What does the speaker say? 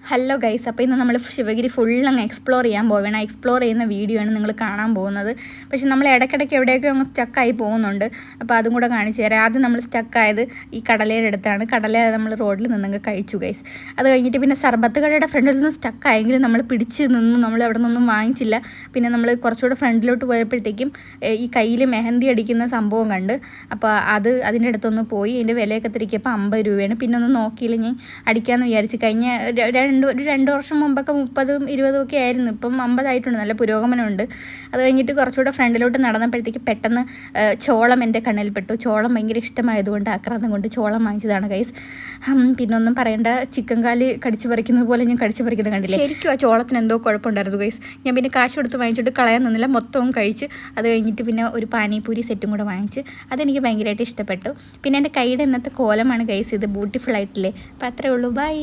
Hello guys, അപ്പോൾ ഇന്ന് നമ്മൾ ശിവഗിരി ഫുള്ളങ്ങ് എക്സ്പ്ലോർ ചെയ്യാൻ പോവുകയാണ്. എക്സ്പ്ലോർ ചെയ്യുന്ന വീഡിയോ ആണ് നിങ്ങൾ കാണാൻ പോകുന്നത്. പക്ഷേ നമ്മൾ ഇടയ്ക്കിടയ്ക്ക് എവിടെയൊക്കെ അങ്ങ് സ്റ്റക്കായി പോകുന്നുണ്ട്. അപ്പോൾ അതും കൂടെ കാണിച്ചു തരാം. ആദ്യം നമ്മൾ സ്റ്റക്കായത് ഈ കടലയുടെ അടുത്താണ്. കടല നമ്മൾ റോഡിൽ നിന്നങ്ങ് കഴിച്ചു ഗൈസ്. അത് കഴിഞ്ഞിട്ട് പിന്നെ സർബത്ത് കടയുടെ ഫ്രണ്ടിൽ നിന്ന് സ്റ്റക്കായെങ്കിലും നമ്മൾ പിടിച്ച് നിന്നു. നമ്മൾ അവിടെ നിന്നൊന്നും വാങ്ങിച്ചില്ല. പിന്നെ നമ്മൾ കുറച്ചുകൂടെ ഫ്രണ്ടിലോട്ട് പോയപ്പോഴത്തേക്കും ഈ കയ്യിൽ മെഹന്തി അടിക്കുന്ന സംഭവം കണ്ട്. അപ്പോൾ അതിൻ്റെ അടുത്തൊന്ന് പോയി. അതിൻ്റെ വിലയൊക്കെ തിരിക്കിയപ്പോൾ 50 രൂപയാണ്. പിന്നെ ഒന്നും നോക്കിയില്ല, ഞാൻ അടിക്കാമെന്ന് വിചാരിച്ച്. കഴിഞ്ഞ ഒരു 2 വർഷം മുമ്പൊക്കെ 30ഉം 20ഉം ഒക്കെ ആയിരുന്നു. ഇപ്പം 50 ആയിട്ടുണ്ട്. നല്ല പുരോഗമനമുണ്ട്. അത് കഴിഞ്ഞിട്ട് കുറച്ചുകൂടെ ഫ്രണ്ടിലോട്ട് നടന്നപ്പോഴത്തേക്ക് പെട്ടെന്ന് ചോളം എൻ്റെ കണ്ണിൽപ്പെട്ടു. ചോളം ഭയങ്കര ഇഷ്ടമായതുകൊണ്ട് ആക്രാന്തം കൊണ്ട് ചോളം വാങ്ങിച്ചതാണ് ഗൈസ്. പിന്നെ ഒന്നും പറയേണ്ട, ചിക്കൻ കാല് കടിച്ചു പറിക്കുന്നത് പോലെ ഞാൻ കടിച്ചു പറിക്കുന്നത് കണ്ടില്ലേ. ശരിക്കും ആ ചോളത്തിന് എന്തോ കുഴപ്പമുണ്ടായിരുന്നു ഗൈസ്. ഞാൻ പിന്നെ കാശ് കൊടുത്ത് വാങ്ങിച്ചിട്ട് കളയാൻ നിന്നില്ല, മൊത്തവും കഴിച്ച്. അത് കഴിഞ്ഞിട്ട് പിന്നെ ഒരു പാനിപൂരി സെറ്റും കൂടെ വാങ്ങിച്ച്. അതെനിക്ക് ഭയങ്കരമായിട്ട് ഇഷ്ടപ്പെട്ടു. പിന്നെ എൻ്റെ കൈയുടെ ഇന്നത്തെ കോലമാണ് ഗൈസ് ഇത്. ബ്യൂട്ടിഫുൾ ആയിട്ടില്ലേ. അപ്പോൾ അത്രേ ഉള്ളൂ. ബൈ.